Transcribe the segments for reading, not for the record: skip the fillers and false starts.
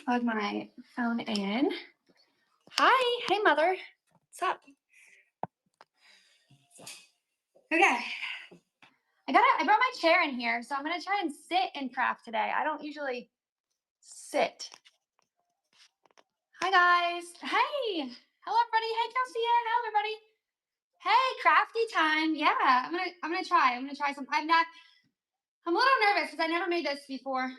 plug my phone in. Hi. Hey, Mother. What's up? Okay. I brought my chair in here, so I'm going to try and sit and craft today. I don't usually sit. Hi, guys. Hey. Hello, everybody. Hey, Kelsey. Hello, everybody. Hey, crafty time. Yeah, I'm gonna try. I'm gonna try some. I'm a little nervous because I never made this before.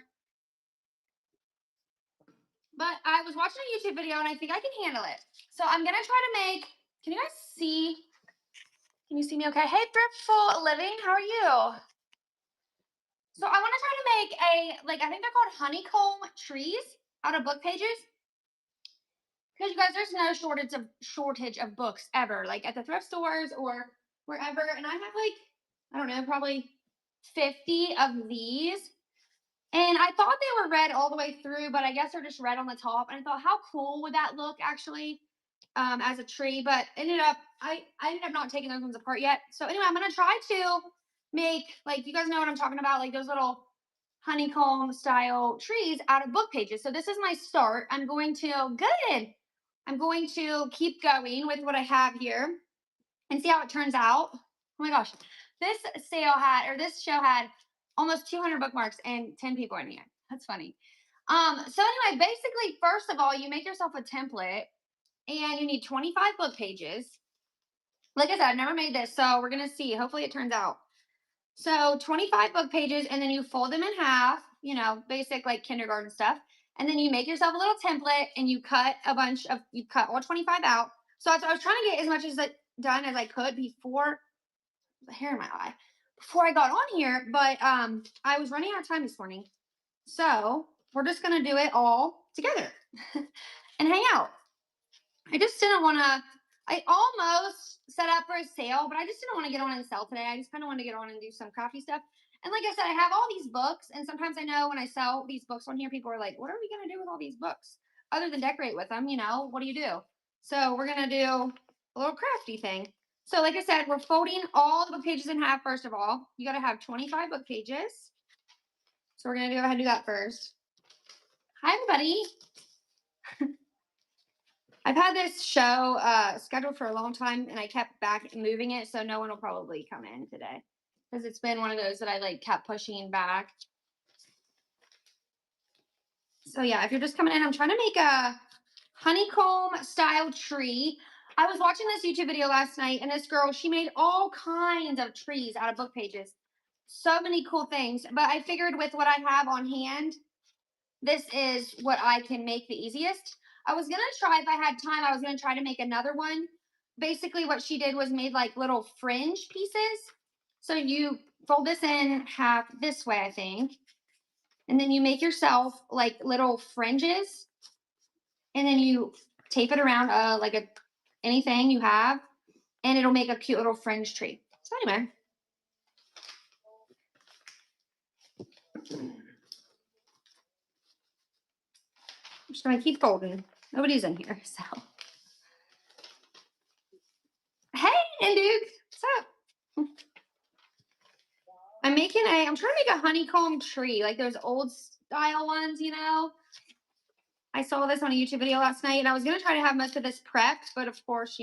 But I was watching a YouTube video and I think I can handle it. So I'm gonna try to make. Can you guys see? Can you see me okay? Hey, Thriftful Living, how are you? So I want to try to make I think they're called honeycomb trees out of book pages. Because you guys, there's no shortage of books ever, like at the thrift stores or wherever. And I have I don't know, probably 50 of these. And I thought they were red all the way through, but I guess they're just red on the top. And I thought, how cool would that look actually as a tree? But I ended up not taking those ones apart yet. So anyway, I'm gonna try to make, you guys know what I'm talking about, like those little honeycomb style trees out of book pages. So this is my start. I'm going to keep going with what I have here and see how it turns out. Oh my gosh, this show had almost 200 bookmarks and 10 people in here. That's funny. So anyway, basically, first of all, you make yourself a template and you need 25 book pages. Like I said, I've never made this, so we're going to see. Hopefully it turns out. So 25 book pages, and then you fold them in half, basic like kindergarten stuff. And then you make yourself a little template and you cut all 25 out. So I was trying to get as much done as I could before the hair in my eye, before I got on here. But I was running out of time this morning. So we're just going to do it all together and hang out. I just didn't want to, I almost set up for a sale, but I just didn't want to get on and sell today. I just kind of wanted to get on and do some crafty stuff. And like I said, I have all these books, and sometimes I know when I sell these books on here, people are like, what are we going to do with all these books? Other than decorate with them, what do you do? So we're going to do a little crafty thing. So like I said, we're folding all the book pages in half, first of all. You got to have 25 book pages. So we're going to go ahead and do that first. Hi, everybody. I've had this show scheduled for a long time, and I kept moving it, so no one will probably come in today. Because it's been one of those that I kept pushing back. So yeah, if you're just coming in, I'm trying to make a honeycomb style tree. I was watching this YouTube video last night, and this girl, she made all kinds of trees out of book pages. So many cool things. But I figured with what I have on hand, this is what I can make the easiest. I was going to try, if I had time, I was going to try to make another one. Basically, what she did was made little fringe pieces. So you fold this in half this way, I think. And then you make yourself little fringes. And then you tape it around anything you have. And it'll make a cute little fringe tree. So anyway. I'm just going to keep folding. Nobody's in here, so. Hey, Induke. What's up? I'm trying to make a honeycomb tree, like those old style ones, I saw this on a YouTube video last night, and I was going to try to have most of this prepped, but of course,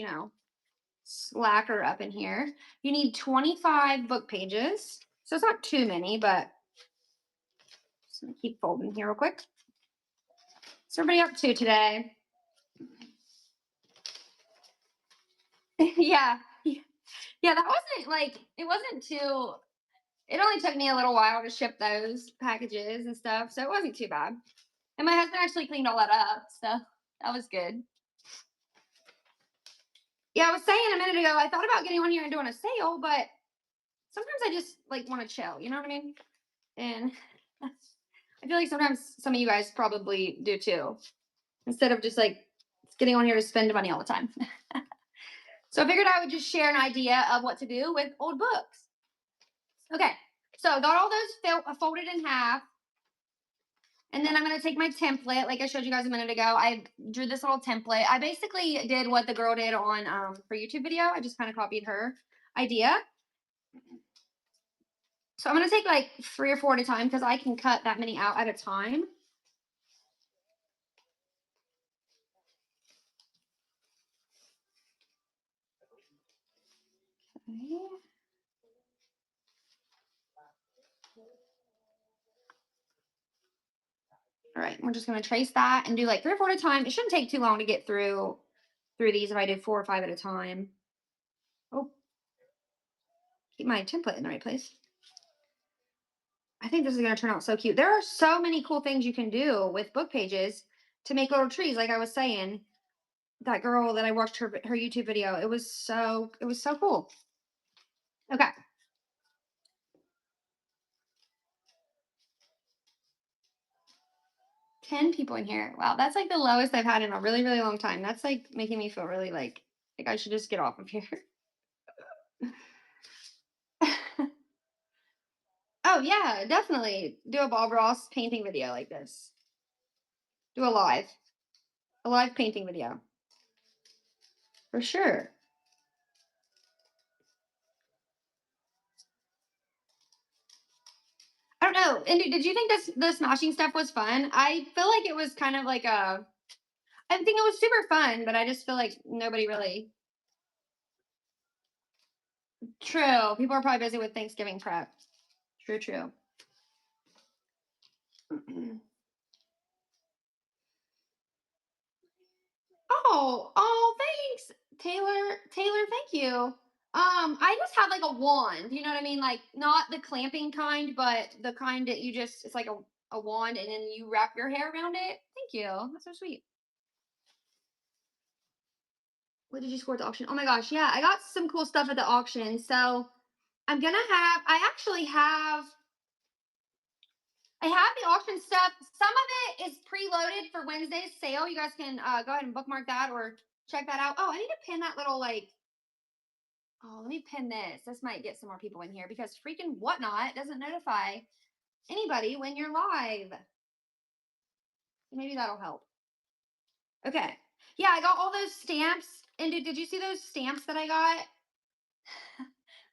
slacker up in here. You need 25 book pages. So it's not too many, but just going to keep folding here real quick. What's everybody up to today? Yeah, that wasn't it only took me a little while to ship those packages and stuff, so it wasn't too bad. And my husband actually cleaned all that up, so that was good. Yeah, I was saying a minute ago, I thought about getting on here and doing a sale, but sometimes I just want to chill, you know what I mean? And I feel like sometimes some of you guys probably do too, instead of just getting on here to spend money all the time. So I figured I would just share an idea of what to do with old books. Okay, so I got all those folded in half. And then I'm going to take my template, like I showed you guys a minute ago. I drew this little template. I basically did what the girl did on her YouTube video. I just kind of copied her idea. So I'm going to take 3 or 4 at a time because I can cut that many out at a time. Okay. All right, we're just gonna trace that and do like 3 or 4 at a time. It shouldn't take too long to get through these if I did 4 or 5 at a time. Oh, keep my template in the right place. I think this is gonna turn out so cute. There are so many cool things you can do with book pages to make little trees. Like I was saying, that girl that I watched her YouTube video, it was so cool. Okay. 10 people in here. Wow, that's like the lowest I've had in a really, really long time. That's like making me feel really like I should just get off of here. Oh yeah, definitely do a Bob Ross painting video like this. Do a live painting video for sure. I don't know. And did you think this the smashing stuff was fun? I feel like it was kind of like a. I think it was super fun, but I just feel like nobody really. True. People are probably busy with Thanksgiving prep. True. True. Oh, thanks, Taylor. Taylor, thank you. I just have like a wand. You know what I mean? Like not the clamping kind, but the kind that you just it's like a wand and then you wrap your hair around it. Thank you. That's so sweet. What did you score at the auction? Oh my gosh, yeah, I got some cool stuff at the auction. So I actually have the auction stuff. Some of it is preloaded for Wednesday's sale. You guys can go ahead and bookmark that or check that out. Oh, I need to pin that little like. Oh, let me pin this. This might get some more people in here because freaking Whatnot doesn't notify anybody when you're live. Maybe that'll help. Okay. Yeah, I got all those stamps. And did you see those stamps that I got?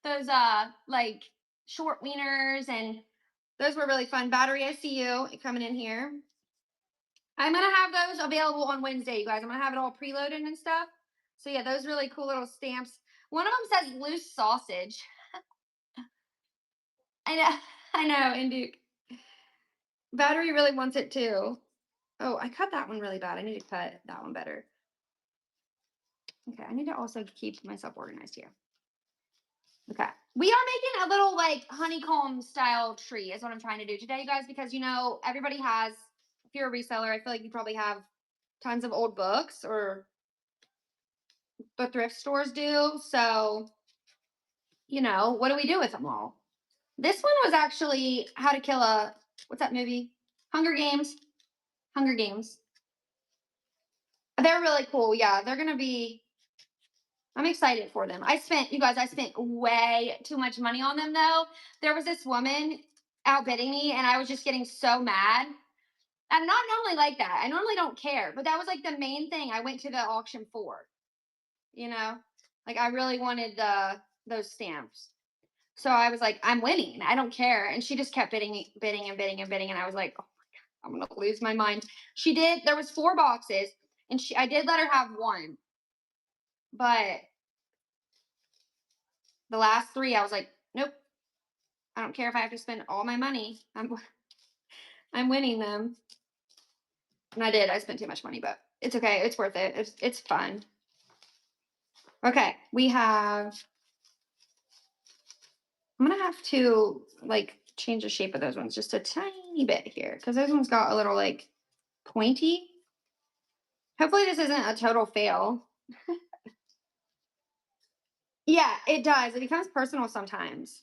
Those like short wieners and those were really fun. Battery, I see you coming in here. I'm gonna have those available on Wednesday, you guys. I'm gonna have it all preloaded and stuff. So yeah, those really cool little stamps. One of them says loose sausage. I know, I know, and Duke. Battery really wants it too. Oh, I cut that one really bad. I need to cut that one better. Okay, I need to also keep myself organized here. Okay. We are making a little like honeycomb style tree is what I'm trying to do today, you guys, because you know, everybody has, if you're a reseller, I feel like you probably have tons of old books or the thrift stores do. So, you know, what do we do with them all? This one was actually How to Kill a, what's that movie? Hunger Games. Hunger Games. They're really cool. Yeah, they're going to be, I'm excited for them. You guys, I spent way too much money on them though. There was this woman outbidding me and I was just getting so mad. I'm not normally like that. I normally don't care, but that was like the main thing I went to the auction for. You know, like I really wanted those stamps. So I was like, I'm winning. I don't care. And she just kept bidding, bidding and bidding and bidding. And I was like, oh my God, I'm gonna lose my mind. She did. There was 4 boxes, and I did let her have one, but the last 3, I was like, nope. I don't care if I have to spend all my money. I'm winning them. And I did. I spent too much money, but it's okay. It's worth it. It's fun. Okay, we have. I'm gonna have to like change the shape of those ones just a tiny bit here because those ones got a little like pointy. Hopefully this isn't a total fail. Yeah, it does. It becomes personal sometimes.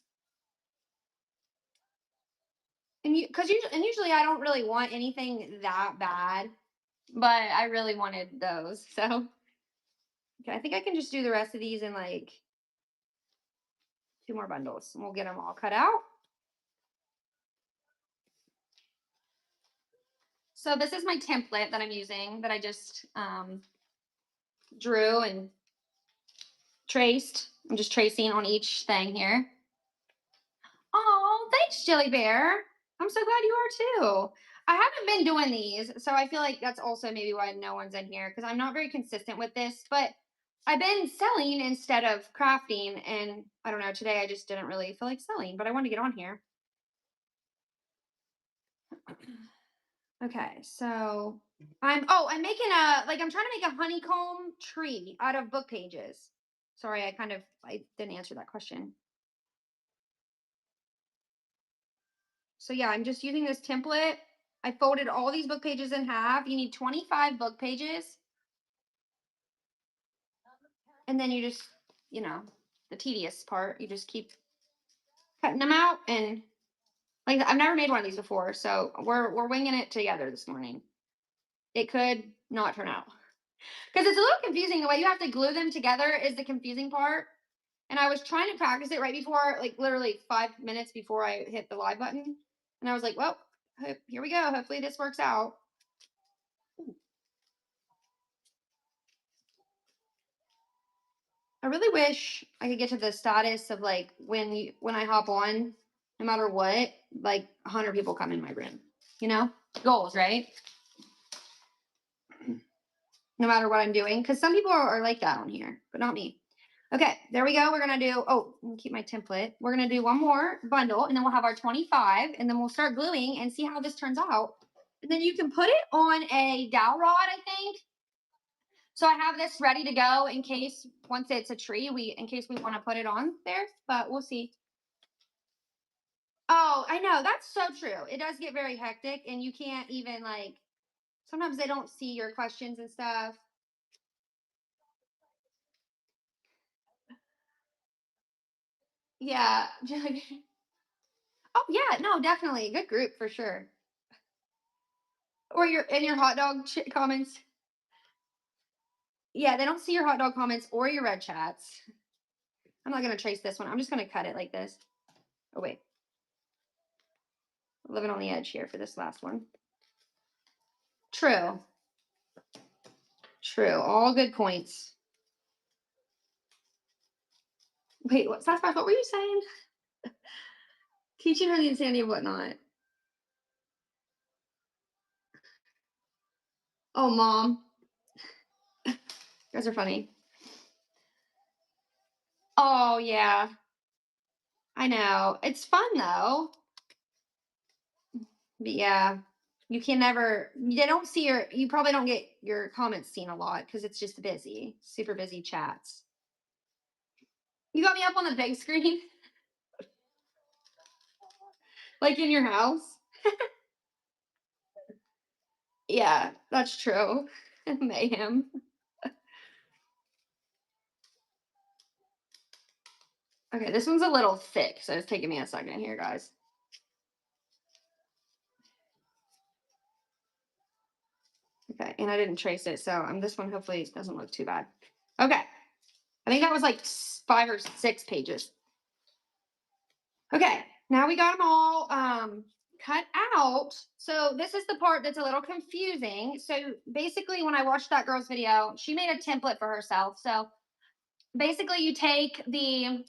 And usually I don't really want anything that bad, but I really wanted those. So okay, I think I can just do the rest of these in like 2 more bundles and we'll get them all cut out. So this is my template that I'm using that I just drew and traced. I'm just tracing on each thing here. Oh, thanks, Jelly Bear. I'm so glad you are too. I haven't been doing these, so I feel like that's also maybe why no one's in here because I'm not very consistent with this. But I've been selling instead of crafting, and I don't know, today I just didn't really feel like selling, but I wanted to get on here. Okay, so I'm making I'm trying to make a honeycomb tree out of book pages. Sorry, I didn't answer that question. So yeah, I'm just using this template. I folded all these book pages in half. You need 25 book pages. And then you just, you know, the tedious part, you just keep cutting them out. And like, I've never made one of these before, so we're winging it together this morning. It could not turn out because it's a little confusing. The way you have to glue them together is the confusing part. And I was trying to practice it right before, like literally 5 minutes before I hit the live button. And I was like, well, here we go. Hopefully this works out. I really wish I could get to the status of like when I hop on, no matter what, like 100 people come in my room. You know, goals, right? No matter what I'm doing, because some people are like that on here, but not me. Okay, there we go. We're gonna do. Oh, let me keep my template. We're gonna do one more bundle, and then we'll have our 25, and then we'll start gluing and see how this turns out. And then you can put it on a dowel rod, I think. So I have this ready to go in case once it's a tree, in case we want to put it on there, but we'll see. Oh, I know. That's so true. It does get very hectic and you can't even like sometimes they don't see your questions and stuff. Yeah. Oh yeah, no, definitely. Good group for sure. Or your hot dog comments. Yeah, they don't see your hot dog comments or your red chats. I'm not gonna trace this one. I'm just gonna cut it like this. Oh wait. Living on the edge here for this last one. True. True. All good points. Wait, Sasquatch, what were you saying? Teaching her the insanity of whatnot. Oh, mom. You guys are funny. Oh, yeah. I know. It's fun, though. But yeah, you can never, they don't see you probably don't get your comments seen a lot because it's just busy, super busy chats. You got me up on the big screen? Like in your house? Yeah, that's true. Mayhem. Okay, this one's a little thick, so it's taking me a second here, guys. Okay, and I didn't trace it, so this one hopefully doesn't look too bad. Okay, I think that was like 5 or 6 pages. Okay, now we got them all cut out. So this is the part that's a little confusing. So basically, when I watched that girl's video, she made a template for herself. So basically, you take the.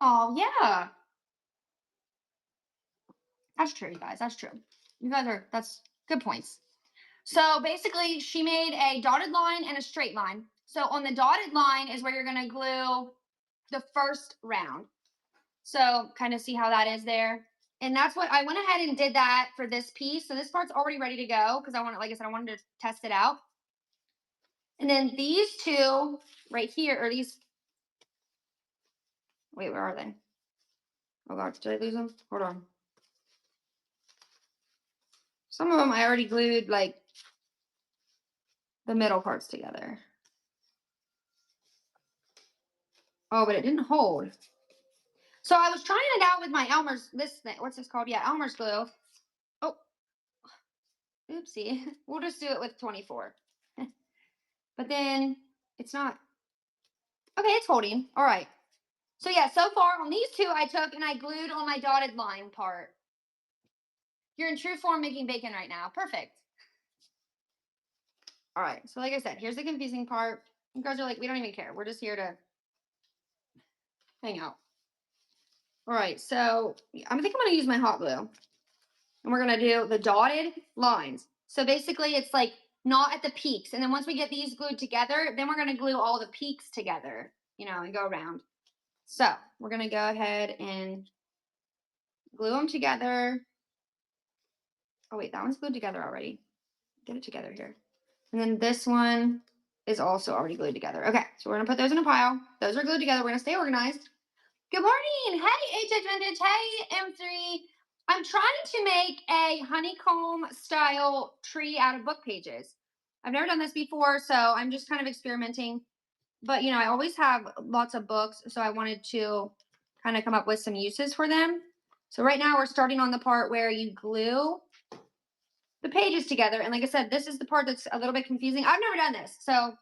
Oh yeah, that's true, you guys. That's true. You guys that's good points. So basically, she made a dotted line and a straight line. So on the dotted line is where you're going to glue the first round. So kind of see how that is there. And that's what I went ahead and did that for this piece. So this part's already ready to go because like I said, I wanted to test it out. And then these two right here, or these, wait, where are they? Oh God, did I lose them? Hold on. Some of them I already glued like the middle parts together. Oh, but it didn't hold. So I was trying it out with my Elmer's, this thing, what's this called? Yeah, Elmer's glue. Oh, oopsie. We'll just do it with 24. But then it's not. Okay, it's holding. All right. So yeah, so far on these two, I took and I glued on my dotted line part. You're in true form making bacon right now. Perfect. All right. So like I said, here's the confusing part. You guys are like, we don't even care. We're just here to hang out. All right. So I think I'm going to use my hot glue. And we're going to do the dotted lines. So basically it's like not at the peaks. And then once we get these glued together, then we're going to glue all the peaks together, you know, and go around. So we're going to go ahead and glue them together. Oh wait, that one's glued together already. Get it together here. And then this one is also already glued together. Okay, so we're gonna put those in a pile. Those are glued together. We're gonna stay organized. Good morning. Hey, HH Vintage. Hey, M3. I'm trying to make a honeycomb style tree out of book pages. I've never done this before, so I'm just kind of experimenting. But, you know, I always have lots of books, so I wanted to kind of come up with some uses for them. So right now we're starting on the part where you glue the pages together. And like I said, this is the part that's a little bit confusing. I've never done this, so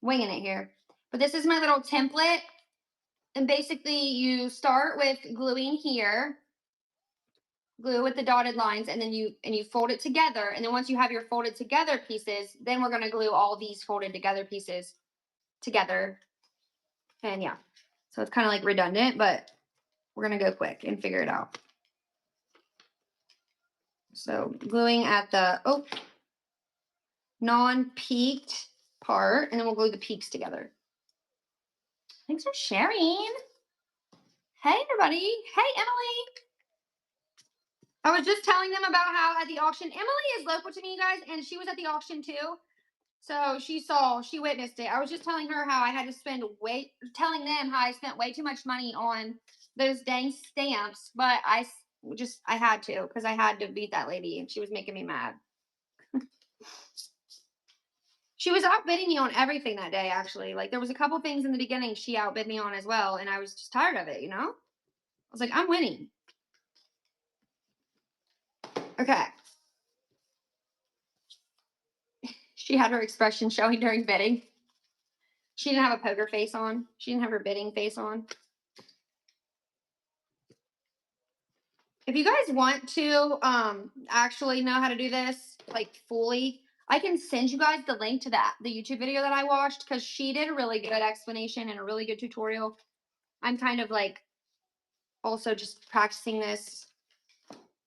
winging it here. But this is my little template. And basically you start with gluing here, glue with the dotted lines, and then you fold it together. And then once you have your folded together pieces, then we're gonna glue all these folded together pieces together. And yeah, so it's kind of like redundant, but we're gonna go quick and figure it out. So gluing at the non-peaked part, and then we'll glue the peaks together. Thanks for sharing. Hey, everybody. Hey, Emily. I was just telling them about how at the auction, Emily is local to me, you guys, and she was at the auction too. So she witnessed it. I was just telling her how I had to telling them how I spent way too much money on those dang stamps, but I had to, because I had to beat that lady, and she was making me mad. She was outbidding me on everything that day, actually. Like, there was a couple things in the beginning she outbid me on as well, and I was just tired of it, you know? I was like, I'm winning. Okay. She had her expression showing during bidding. She didn't have a poker face on. She didn't have her bidding face on. If you guys want to actually know how to do this, like, fully, I can send you guys the link to the YouTube video that I watched, because she did a really good explanation and a really good tutorial. I'm kind of like also just practicing this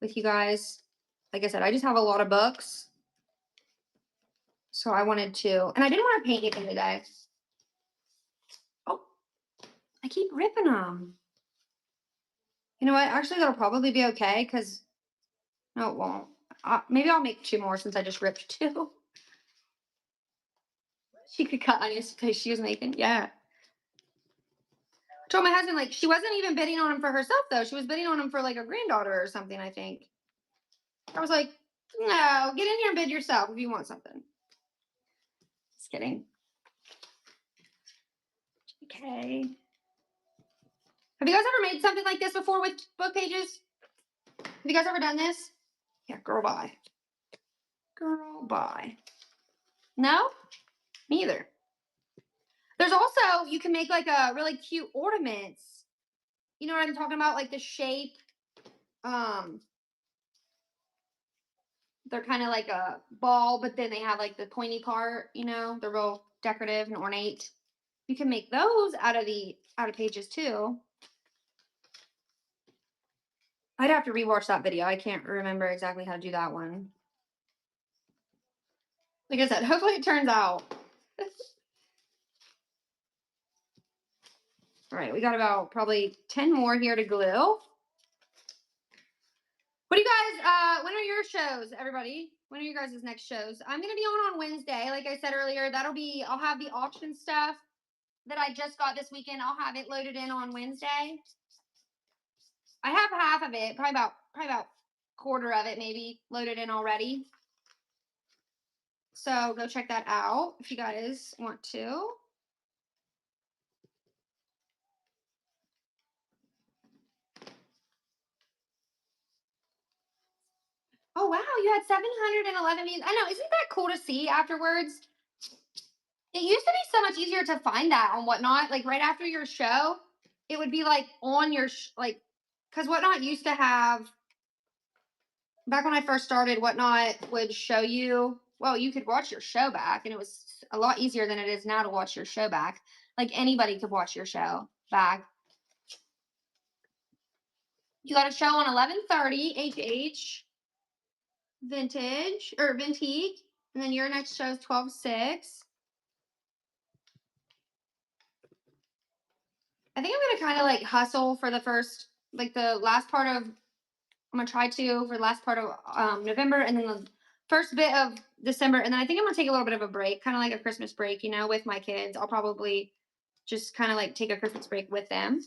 with you guys. Like I said, I just have a lot of books. So I wanted to, and I didn't want to paint anything today. Oh, I keep ripping them. You know what? Actually, that'll probably be okay, because no, it won't. Maybe I'll make 2 more since I just ripped 2. She could cut onions because she was making, yeah. I told my husband, like, she wasn't even bidding on him for herself, though. She was bidding on him for, like, a granddaughter or something, I think. I was like, no, get in here and bid yourself if you want something. Just kidding. Okay. Have you guys ever made something like this before with book pages? Have you guys ever done this? Yeah, girl, bye. Girl, bye. No? Me either. There's also, you can make like a really cute ornaments. You know what I'm talking about? Like the shape. They're kind of like a ball, but then they have like the pointy part, you know? They're real decorative and ornate. You can make those out of pages too. I'd have to rewatch that video. I can't remember exactly how to do that one. Like I said, hopefully it turns out. All right, we got about probably 10 more here to glue. What do you guys, when are your shows, everybody? When are you guys' next shows? I'm going to be on Wednesday. Like I said earlier, I'll have the auction stuff that I just got this weekend. I'll have it loaded in on Wednesday. I have half of it, probably about quarter of it maybe loaded in already. So go check that out if you guys want to. Oh, wow, you had 711 views. I know, isn't that cool to see afterwards? It used to be so much easier to find that on Whatnot. Like right after your show, it would be like on your, because Whatnot used to have, back when I first started, Whatnot would show you, well, you could watch your show back, and it was a lot easier than it is now to watch your show back. Like anybody could watch your show back. You got a show on 11:30 HH. vintage or vintage. And then your next show is 12/6. I think I'm gonna kind of like hustle for the first, like the last part of, I'm gonna try to for the last part of November, and then the first bit of December, and then I think I'm gonna take a little bit of a break, kind of like a Christmas break, with my kids. I'll probably just kind of like take a Christmas break with them,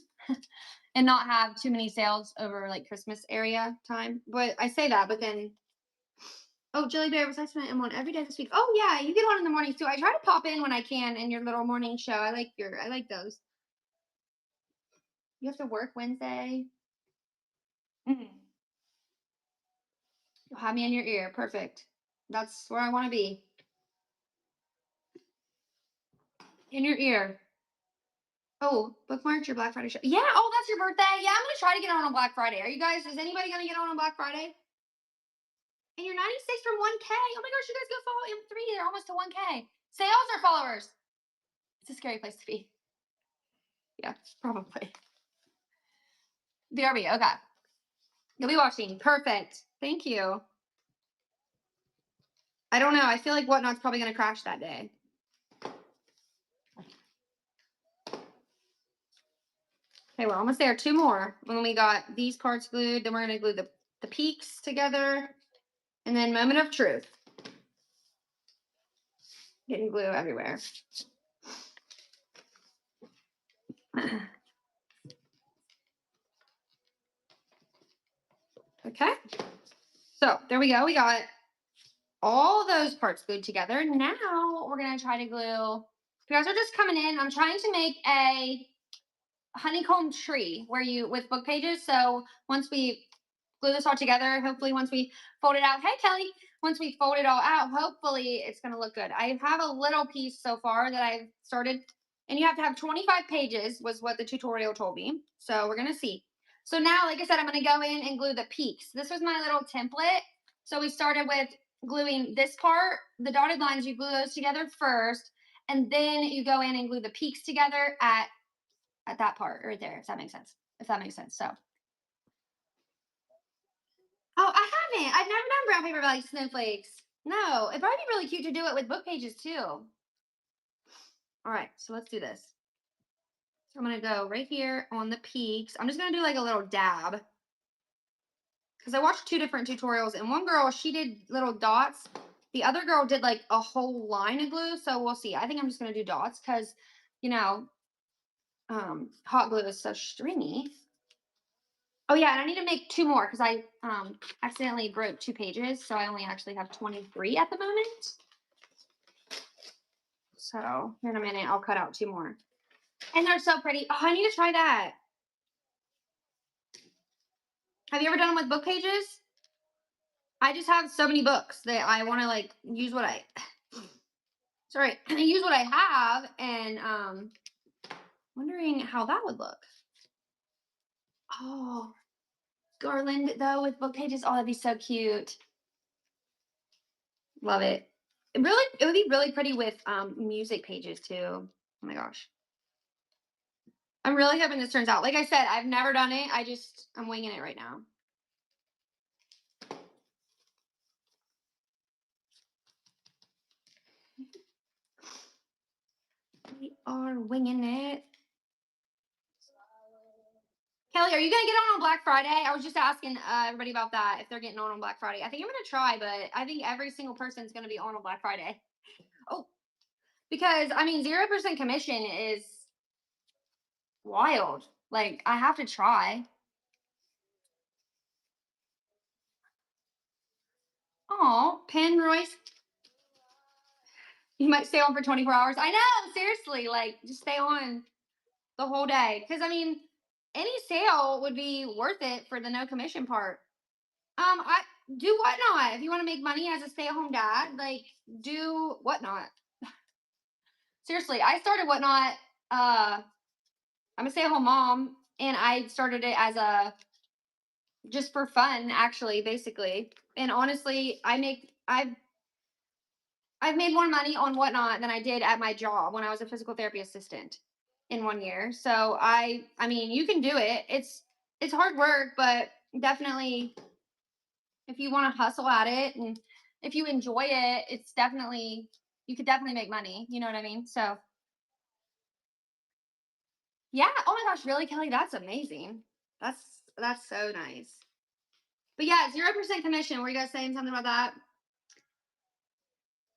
and not have too many sales over like Christmas area time. But I say that, but then, oh, Jelly Bear, was I spent I'm on every day this week? Oh yeah, you get on in the mornings too. I try to pop in when I can in your little morning show. I like those. You have to work Wednesday. Mm. You'll have me in your ear. Perfect. That's where I want to be. In your ear. Oh, bookmark your Black Friday show. Yeah. Oh, that's your birthday. Yeah, I'm gonna try to get on Black Friday. Are you guys? Is anybody gonna get on Black Friday? And you're 96 from 1K. Oh my gosh, you guys go follow M3. They're almost to 1K. Sales or followers? It's a scary place to be. Yeah, probably. BRB. Okay. You'll be watching. Perfect. Thank you. I don't know. I feel like Whatnot's probably gonna crash that day. Okay, we're almost there. Two more. When we got these parts glued, then we're gonna glue the peaks together. And then moment of truth. Getting glue everywhere. Okay. So there we go. We got all those parts glued together. Now we're gonna try to glue. If you guys are just coming in, I'm trying to make a honeycomb tree where you with book pages. So once we glue this all together, hopefully once we fold it out, hey Kelly, once we fold it all out, hopefully it's gonna look good. I have a little piece so far that I've started, and you have to have 25 pages was what the tutorial told me. So we're gonna see. So now, like I said, I'm gonna go in and glue the peaks. This was my little template. So we started with gluing this part, the dotted lines, you glue those together first, and then you go in and glue the peaks together at that part right there, if that makes sense. If that makes sense. So. Oh, I haven't. I've never done brown paper like snowflakes. No, it'd probably be really cute to do it with book pages too. All right, so let's do this. So I'm gonna go right here on the peaks. I'm just gonna do like a little dab because I watched two different tutorials, and one girl, she did little dots. The other girl did like a whole line of glue. So we'll see. I think I'm just gonna do dots because, hot glue is so stringy. Oh yeah, and I need to make two more because I accidentally broke 2 pages, so I only actually have 23 at the moment. So in a minute, I'll cut out 2 more. And they're so pretty. Oh, I need to try that. Have you ever done them with book pages? I just have so many books that I want to like use what I sorry, use what I have, and wondering how that would look. Oh, garland though with book pages. Oh, that'd be so cute. Love it. It would be really pretty with music pages too. Oh my gosh. I'm really hoping this turns out. Like I said, I've never done it. I'm winging it right now. We are winging it. Kelly, are you gonna get on Black Friday? I was just asking everybody about that, if they're getting on Black Friday. I think I'm gonna try, but I think every single person's gonna be on Black Friday. Oh, because I mean, 0% commission is wild. Like I have to try. Oh, Penroyce, you might stay on for 24 hours. I know, seriously, like just stay on the whole day. Because I mean, any sale would be worth it for the no commission part. I do Whatnot. If you want to make money as a stay-at-home dad, like do Whatnot. Seriously, I started Whatnot. I'm a stay-at-home mom, and I started it as a just for fun, actually, basically. And honestly, I've made more money on Whatnot than I did at my job when I was a physical therapy assistant in 1 year. So I mean, you can do it. It's hard work, but definitely if you want to hustle at it and if you enjoy it, it's definitely, you could definitely make money. You know what I mean? So yeah. Oh my gosh, really, Kelly? That's amazing. That's so nice. But yeah, 0% commission. Were you guys saying something about that?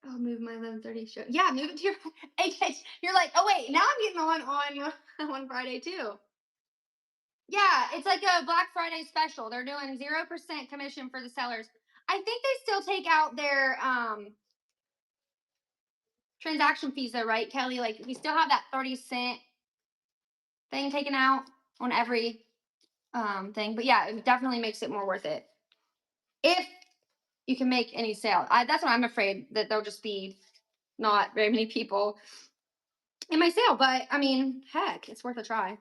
I'll move my 11:30 show. Yeah, move it to your HH. You're like, oh wait, now I'm getting the one on Friday too. Yeah, it's like a Black Friday special. They're doing 0% commission for the sellers. I think they still take out their transaction fees though, right, Kelly? Like we still have that 30-cent thing taken out on every thing. But yeah, it definitely makes it more worth it. If you can make any sale. That's what I'm afraid, that there'll just be not very many people in my sale. But I mean, heck, it's worth a try.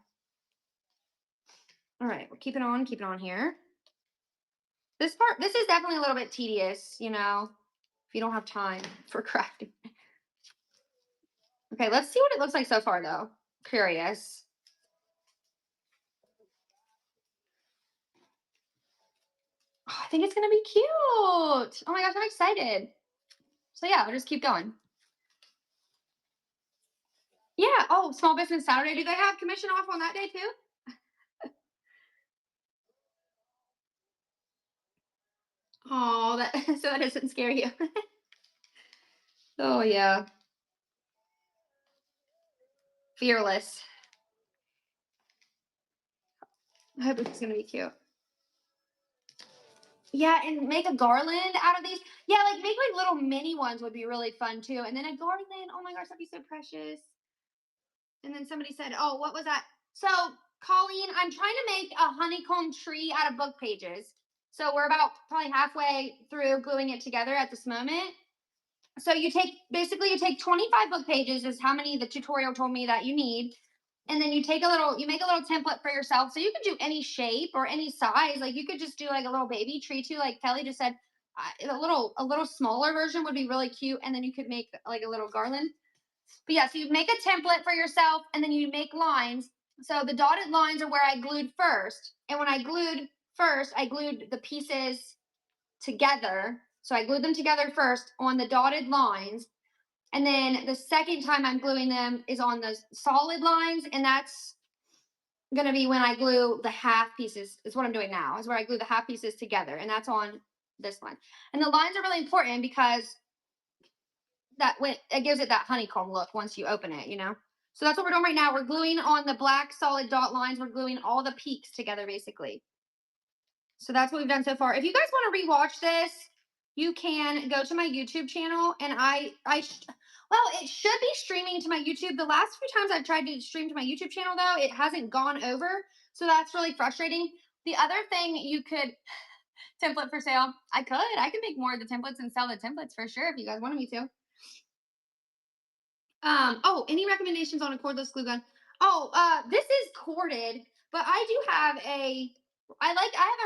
All right, we're keeping on here. This is definitely a little bit tedious, you know, if you don't have time for crafting. Okay, let's see what it looks like so far though. Curious. Oh, I think it's gonna be cute. Oh my gosh, I'm excited. So yeah, we'll just keep going. Yeah. Oh, Small Business Saturday. Do they have commission off on that day too? Oh, that so that doesn't scare you. Oh yeah. Fearless. I hope it's gonna be cute. Yeah, and make a garland out of these. Yeah, like make like little mini ones would be really fun too. And then a garland. Oh my gosh, that'd be so precious. And then somebody said, "Oh, what was that?" So, Colleen, I'm trying to make a honeycomb tree out of book pages. So we're about probably halfway through gluing it together at this moment. So you take 25 book pages is how many the tutorial told me that you need. And then you make a little template for yourself. So you could do any shape or any size. Like you could just do like a little baby tree too, like Kelly just said. A little smaller version would be really cute. And then you could make like a little garland. But yeah, so you make a template for yourself and then you make lines. So the dotted lines are where I glued first. And when I glued first, I glued the pieces together. So I glued them together first on the dotted lines. And then the second time I'm gluing them is on the solid lines. And that's going to be when I glue the half pieces. Is what I'm doing now, is where I glue the half pieces together. And that's on this line. And the lines are really important because it gives it that honeycomb look once you open it, you know? So that's what we're doing right now. We're gluing on the black solid dot lines. We're gluing all the peaks together basically. So that's what we've done so far. If you guys want to rewatch this, you can go to my YouTube channel and it should be streaming to my YouTube. The last few times I've tried to stream to my YouTube channel though, it hasn't gone over. So that's really frustrating. The other thing you could template for sale. I could make more of the templates and sell the templates for sure if you guys wanted me to. Any recommendations on a cordless glue gun? This is corded, but I have a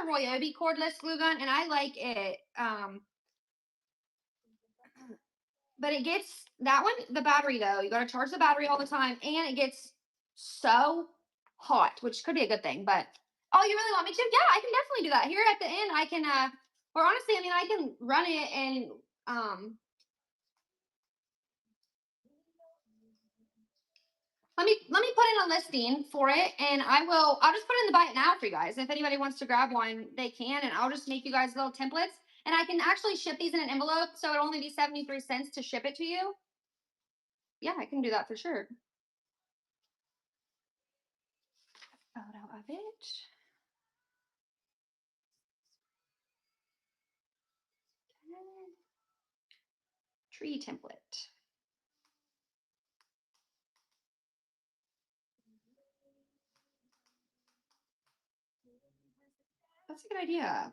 Ryobi cordless glue gun and I like it. But it gets that one, the battery though, you got to charge the battery all the time and it gets so hot, which could be a good thing, but oh, you really want me to? Yeah, I can definitely do that. Here at the end, I can, or honestly, I mean, I can run it and, let me put in a listing for it and I'll just put it in the buy it now for you guys. If anybody wants to grab one, they can, and I'll just make you guys little templates. And I can actually ship these in an envelope, so it'll only be 73 cents to ship it to you. Yeah, I can do that for sure. Photo of it. Tree template. That's a good idea.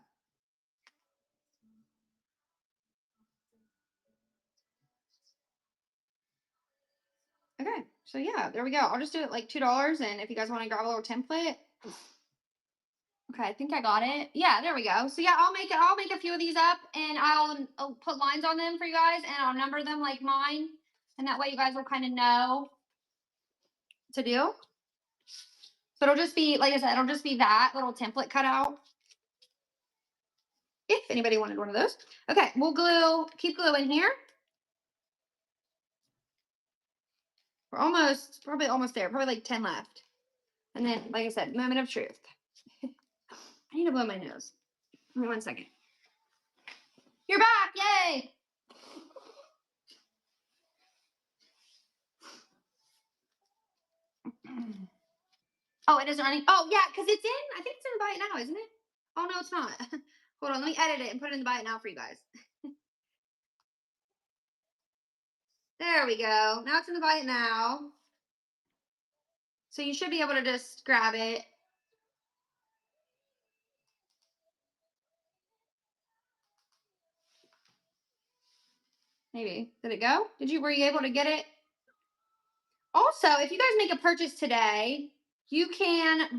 Okay, so yeah, there we go. I'll just do it like $2, and if you guys want to grab a little template. Okay, I think I got it. Yeah, there we go. So yeah, I'll make a few of these up, and I'll put lines on them for you guys, and I'll number them like mine, and that way you guys will kind of know what to do. So it'll just be, like I said, it'll just be that little template cut out. if anybody wanted one of those. Okay, we'll keep glue in here. We're probably almost there. Probably like 10 left. And then, like I said, moment of truth. I need to blow my nose. Give me 1 second. You're back! Yay! Oh, it isn't running. Oh, yeah, because it's in. I think it's in the buy it now, isn't it? Oh, no, it's not. Hold on, let me edit it and put it in the buy it now for you guys. There we go. Now it's in the buy it now. So you should be able to just grab it. Maybe. Did it go? Were you able to get it? Also, if you guys make a purchase today, you can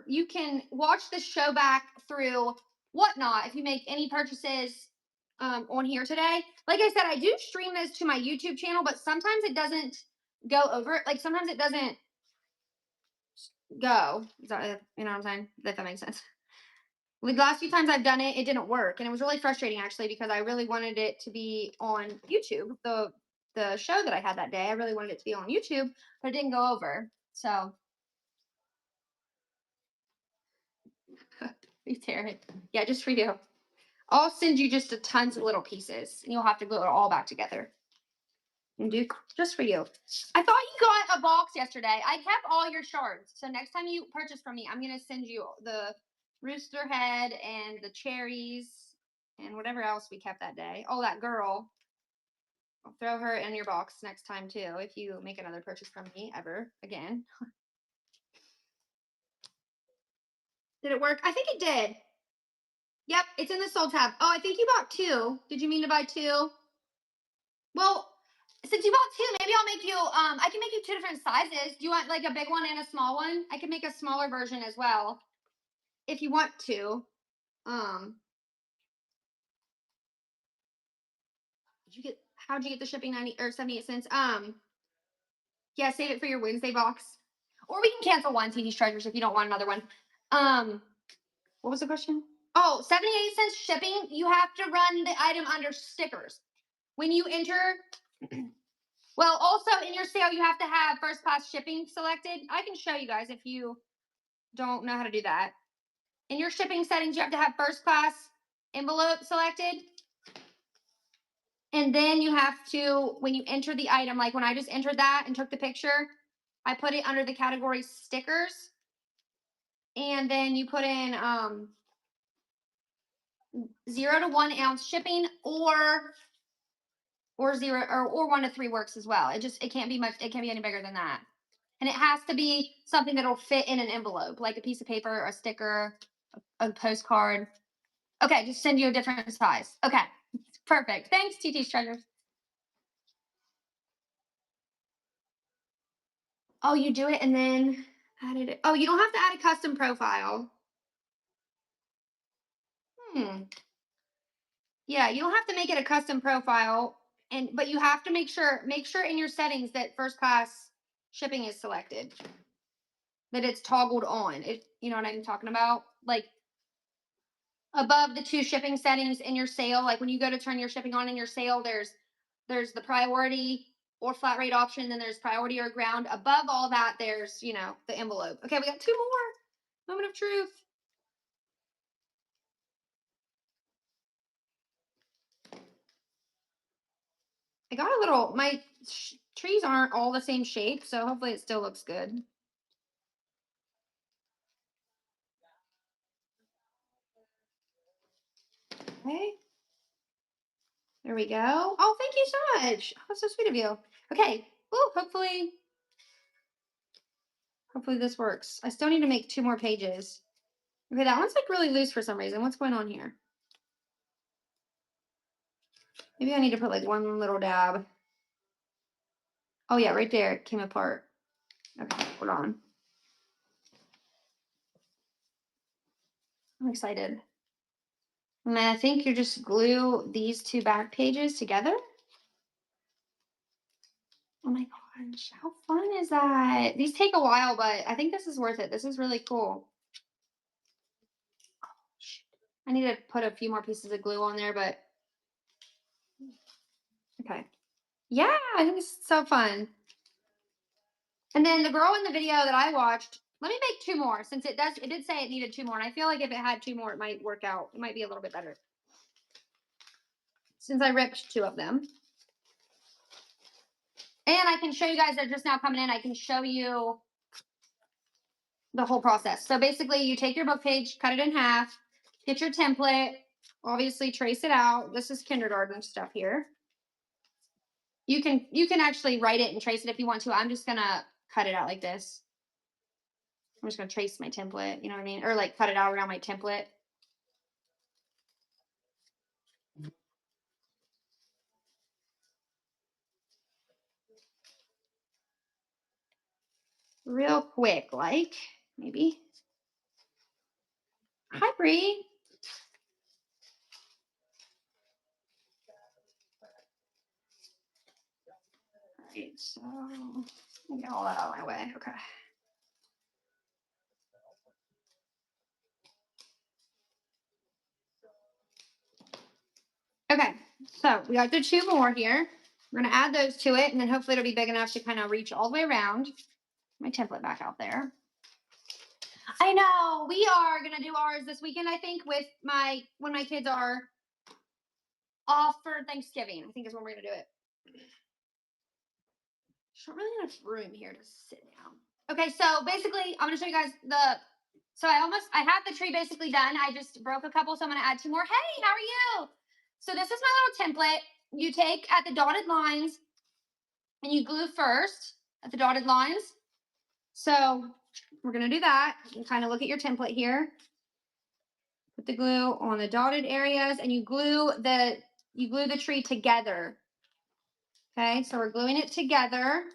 you can watch the show back through Whatnot if you make any purchases on here today. Like I said, I do stream this to my YouTube channel, but sometimes it doesn't go over. Like sometimes it doesn't go. Is that, you know what I'm saying? If that makes sense. The last few times I've done it, it didn't work, and it was really frustrating actually because I really wanted it to be on YouTube. The show that I had that day, I really wanted it to be on YouTube, but it didn't go over. So, you tear it. Yeah, just for you. I'll send you just tons of little pieces, and you'll have to glue it all back together. And do just for you. I thought you got a box yesterday. I kept all your shards, so next time you purchase from me, I'm gonna send you the rooster head and the cherries and whatever else we kept that day. Oh, that girl. I'll throw her in your box next time too if you make another purchase from me ever again. Did it work? I think it did. Yep, it's in the sold tab. Oh, I think you bought 2. Did you mean to buy 2? Well, since you bought 2, maybe I'll make you I can make you 2 different sizes. Do you want like a big one and a small one? I can make a smaller version as well if you want to. How'd you get the shipping 90 or 78 cents? Yeah, save it for your Wednesday box. Or we can cancel one TT's treasures if you don't want another one. What was the question? Oh, 78 cents shipping. You have to run the item under stickers. When you enter, well, also in your sale, you have to have first class shipping selected. I can show you guys if you don't know how to do that. In your shipping settings, you have to have first class envelope selected. And then you have to, when you enter the item, like when I just entered that and took the picture, I put it under the category stickers. And then you put in 0 to 1 ounce shipping or 0 or 1 to 3 works as well. It can't be much, it can't be any bigger than that. And it has to be something that'll fit in an envelope, like a piece of paper, a sticker, a postcard. Okay, just send you a different size. Okay, perfect. Thanks, TT's Treasures. Oh, you do it and then added it. Oh, you don't have to add a custom profile. Yeah, you don't have to make it a custom profile, but you have to make sure in your settings that first class shipping is selected. That it's toggled on. You know what I'm talking about? Like above the 2 shipping settings in your sale, like when you go to turn your shipping on in your sale, there's the priority or flat rate option, then there's priority or ground. Above all that, there's, the envelope. Okay, we got 2 more. Moment of truth. I got a little, my trees aren't all the same shape, so hopefully it still looks good. Okay. There we go. Oh, thank you so much. Oh, that's so sweet of you. Okay. Ooh, hopefully this works. I still need to make 2 more pages. Okay, that one's like really loose for some reason. What's going on here? Maybe I need to put like 1 little dab. Oh yeah, right there. It came apart. Okay, hold on. I'm excited. And then I think you just glue these 2 back pages together. Oh my gosh, how fun is that? These take a while, but I think this is worth it. This is really cool. I need to put a few more pieces of glue on there, but okay. Yeah, I think this is so fun. And then the girl in the video that I watched, let me make 2 more since it did say it needed 2 more. And I feel like if it had 2 more, it might work out. It might be a little bit better. Since I ripped 2 of them. And I can show you guys, they're just now coming in. I can show you the whole process. So basically you take your book page, cut it in half, get your template, obviously trace it out. This is kindergarten stuff here. You can actually write it and trace it if you want to. I'm just gonna cut it out like this. I'm just gonna trace my template, you know what I mean? Or like cut it out around my template. Real quick, like maybe. Hi, Bree. All right, so let me get all that out of my way. Okay. Okay, so we got the 2 more here. We're gonna add those to it, and then hopefully it'll be big enough to kind of reach all the way around. My template back out there. I know we are gonna do ours this weekend. I think with when my kids are off for Thanksgiving. I think is when we're gonna do it. There's not really enough room here to sit down. Okay, so basically, I'm gonna show you guys So I have the tree basically done. I just broke a couple, so I'm gonna add 2 more. Hey, how are you? So this is my little template. You take at the dotted lines, and you glue first at the dotted lines. So we're gonna do that. You can kind of look at your template here. Put the glue on the dotted areas, and you glue the tree together. Okay, so we're gluing it together.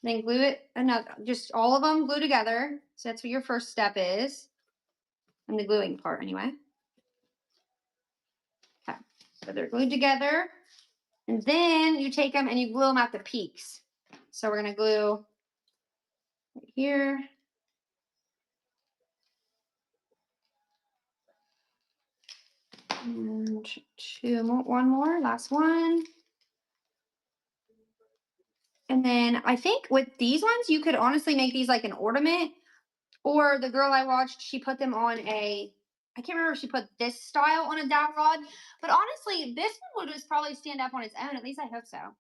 Then glue it just all of them glue together. So that's what your first step is. And the gluing part anyway. Okay, so they're glued together. And then you take them and you glue them at the peaks. So we're gonna glue right here. And 2 more, 1 more, last one. And then I think with these ones, you could honestly make these like an ornament. Or the girl I watched, she put them on I can't remember if she put this style on a dowel rod. But honestly, this one would just probably stand up on its own. At least I hope so.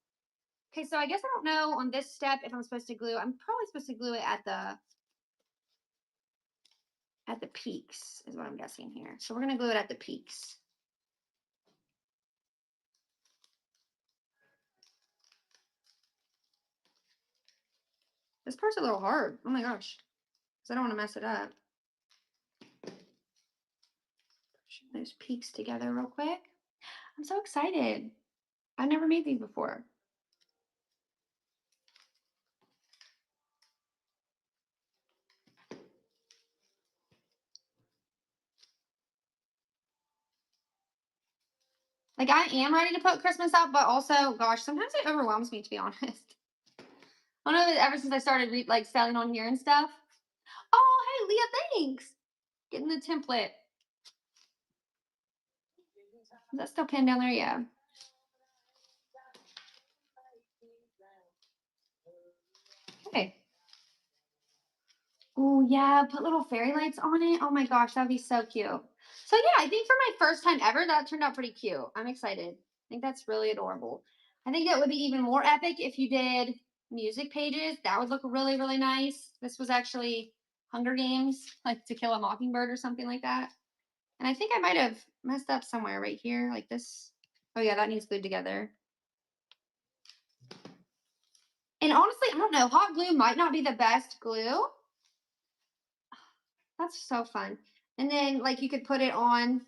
Okay, so I guess I don't know on this step if I'm supposed to glue. I'm probably supposed to glue it at the peaks is what I'm guessing here. So we're going to glue it at the peaks. This part's a little hard. Oh my gosh. Because I don't want to mess it up. Push those peaks together real quick. I'm so excited. I've never made these before. Like I am ready to put Christmas up, but also, gosh, sometimes it overwhelms me, to be honest. I don't know, ever since I started like selling on here and stuff. Oh, hey, Leah, thanks. Getting the template. Is that still pinned down there? Yeah. Okay. Oh, yeah, put little fairy lights on it. Oh my gosh, that'd be so cute. So yeah, I think for my first time ever, that turned out pretty cute. I'm excited. I think that's really adorable. I think it would be even more epic if you did music pages. That would look really, really nice. This was actually Hunger Games, like To Kill a Mockingbird or something like that. And I think I might have messed up somewhere right here, like this. Oh yeah, that needs glued together. And honestly, I don't know, hot glue might not be the best glue. That's so fun. And then like you could put it on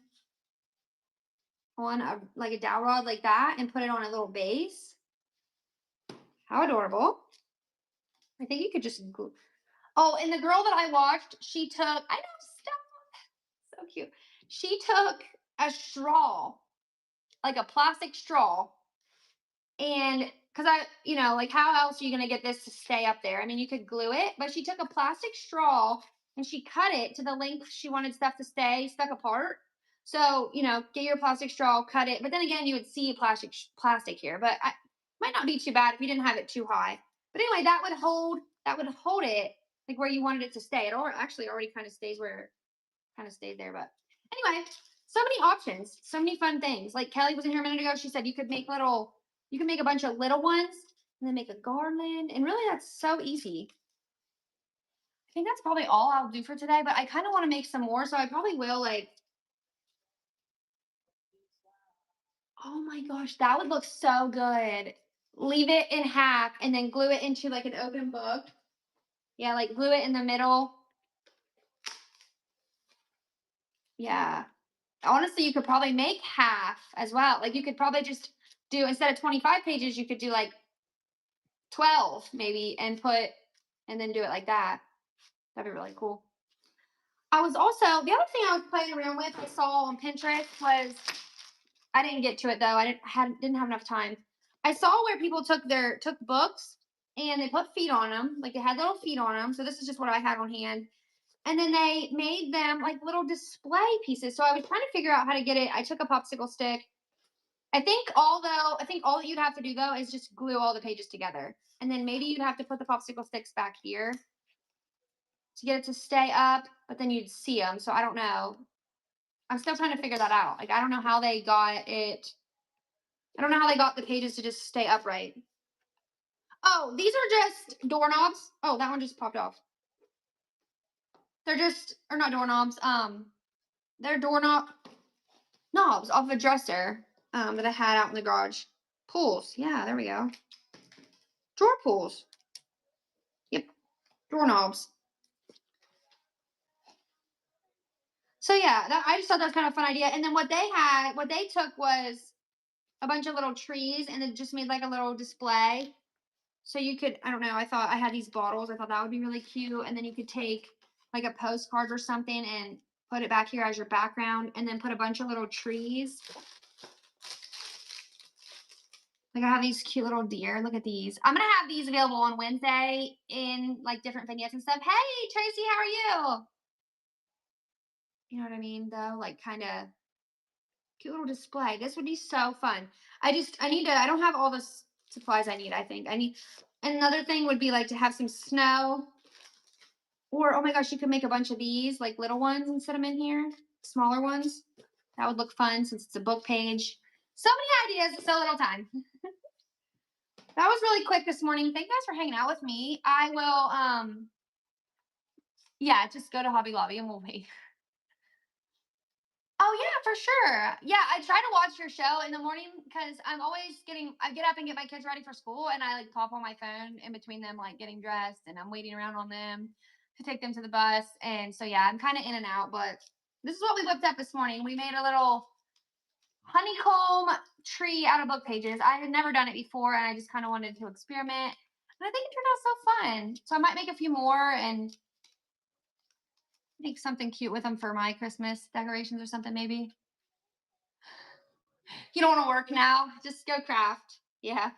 like a dowel rod like that and put it on a little base. How adorable. I think you could just glue. Oh, and the girl that I watched, she took, I know, stop. So cute. She took a straw, like a plastic straw, and because like how else are you going to get this to stay up there? I mean, you could glue it, but she took a plastic straw and she cut it to the length she wanted stuff to stay stuck apart. So, you know, get your plastic straw, cut it. But then again, you would see plastic here, but I might not be too bad if you didn't have it too high. But anyway, that would hold it like where you wanted it to stay. It actually already kind of stays where it kind of stayed there. But anyway, so many options, so many fun things. Like Kelly was in here a minute ago. She said you can make a bunch of little ones and then make a garland. And really, that's so easy. I think that's probably all I'll do for today. But I kind of want to make some more, so I probably will like. Oh my gosh, that would look so good. Leave it in half and then glue it into like an open book. Yeah, like glue it in the middle. Yeah. Honestly, you could probably make half as well. Like you could probably just do, instead of 25 pages, you could do like 12 maybe and then do it like that. That'd be really cool. I was also, the other thing I was playing around with, I saw on Pinterest was, I didn't get to it though. Didn't have enough time. I saw where people took books and they put feet on them, like they had little feet on them. So this is just what I had on hand, and then they made them like little display pieces. So I was trying to figure out how to get it. I took a popsicle stick. I think all that you'd have to do though is just glue all the pages together, and then maybe you'd have to put the popsicle sticks back here to get it to stay up, but then you'd see them. So I don't know. I'm still trying to figure that out. Like I don't know how they got it. I don't know how they got the pages to just stay upright. Oh, these are just doorknobs. Oh, that one just popped off. They're just, or not doorknobs. They're doorknob knobs off a dresser that I had out in the garage. Pulls. Yeah, there we go. Drawer pulls. Yep, doorknobs. So yeah, I just thought that was kind of a fun idea. And then what they took was a bunch of little trees and it just made like a little display. So you could, I don't know, I thought I had these bottles. I thought that would be really cute. And then you could take like a postcard or something and put it back here as your background and then put a bunch of little trees. Like I have these cute little deer. Look at these. I'm going to have these available on Wednesday in like different vignettes and stuff. Hey, Tracy, how are you? You know what I mean? Though, like kind of cute little display. This would be so fun. I don't have all the supplies I need. I think I need, another thing would be like to have some snow, or oh my gosh, you could make a bunch of these like little ones and set them in here, smaller ones. That would look fun since it's a book page. So many ideas, so little time. That was really quick this morning. Thank you guys for hanging out with me. I will yeah, just go to Hobby Lobby and we'll wait. Oh yeah, for sure. Yeah, I try to watch your show in the morning because I get up and get my kids ready for school and I like pop on my phone in between them, like getting dressed, and I'm waiting around on them to take them to the bus. And so yeah, I'm kind of in and out, but this is what we whipped up this morning. We made a little honeycomb tree out of book pages. I had never done it before and I just kind of wanted to experiment. And I think it turned out so fun. So I might make a few more and make something cute with them for my Christmas decorations or something maybe. You don't want to work now? Just go craft. Yeah.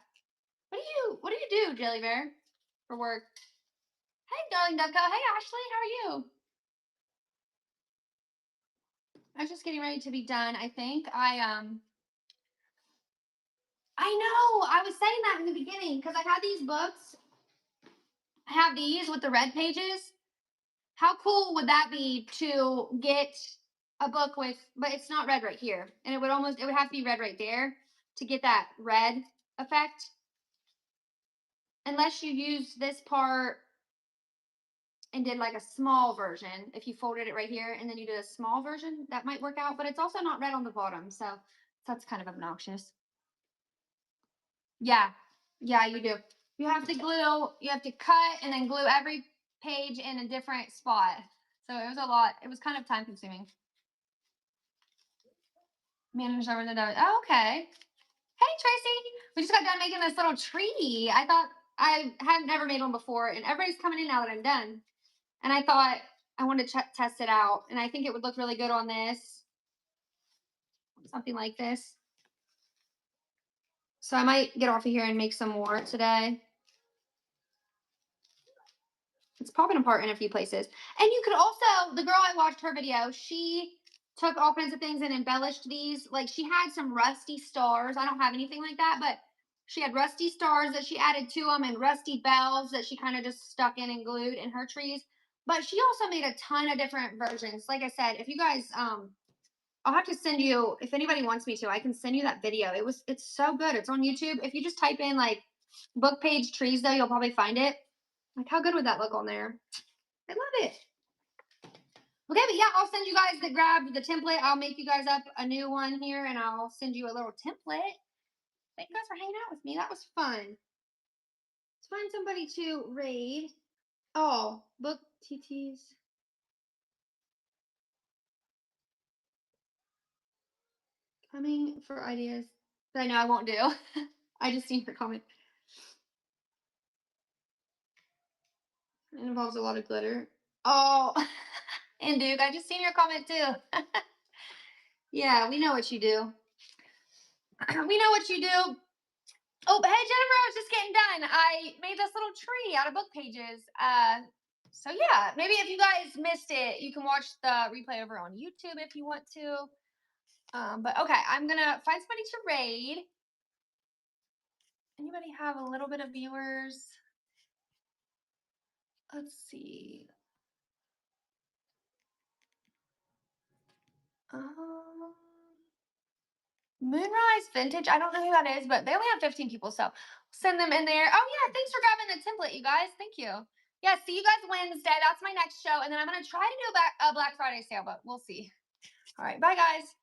What do you do, Jelly Bear, for work? Hey, darling Ducko. Hey, Ashley. How are you? I was just getting ready to be done. I think I know. I was saying that in the beginning because I had these books. I have these with the red pages. How cool would that be to get a book with, but it's not red right here. And it would have to be red right there to get that red effect. Unless you used this part and did like a small version. If you folded it right here and then you did a small version, that might work out, but it's also not red on the bottom. So that's kind of obnoxious. Yeah. Yeah, you do. You have to cut and then glue every page in a different spot. So it was a lot. It was kind of time consuming. Manage over the dough. Oh, okay. Hey, Tracy. We just got done making this little tree. I thought I had never made one before, and everybody's coming in now that I'm done. And I thought I wanted to test it out, and I think it would look really good on this. Something like this. So I might get off of here and make some more today. It's popping apart in a few places. And you could also, the girl I watched her video, she took all kinds of things and embellished these. Like she had some rusty stars. I don't have anything like that, but she had rusty stars that she added to them and rusty bells that she kind of just stuck in and glued in her trees. But she also made a ton of different versions. Like I said, if you guys I'll have to send you, if anybody wants me to, I can send you that video. It's so good. It's on YouTube. If you just type in like book page trees though, you'll probably find it. Like how good would that look on there? I love it. Okay, but yeah, I'll send you guys that grabbed the template. I'll make you guys up a new one here and I'll send you a little template. Thank you guys for hanging out with me. That was fun. Let's find somebody to raid. Oh, book TTs. Coming for ideas that I know I won't do. I just seen her comment. It involves a lot of glitter. Oh, and Duke, I just seen your comment too. Yeah, we know what you do. We know what you do. Oh, hey Jennifer, I was just getting done. I made this little tree out of book pages. So yeah, maybe if you guys missed it, you can watch the replay over on YouTube if you want to. But okay, I'm gonna find somebody to raid. Anybody have a little bit of viewers? Let's see. Moonrise Vintage. I don't know who that is, but they only have 15 people, so send them in there. Oh yeah, thanks for grabbing the template, you guys. Thank you. Yeah, see you guys Wednesday. That's my next show, and then I'm gonna try to do a Black Friday sale, but we'll see. All right, bye guys.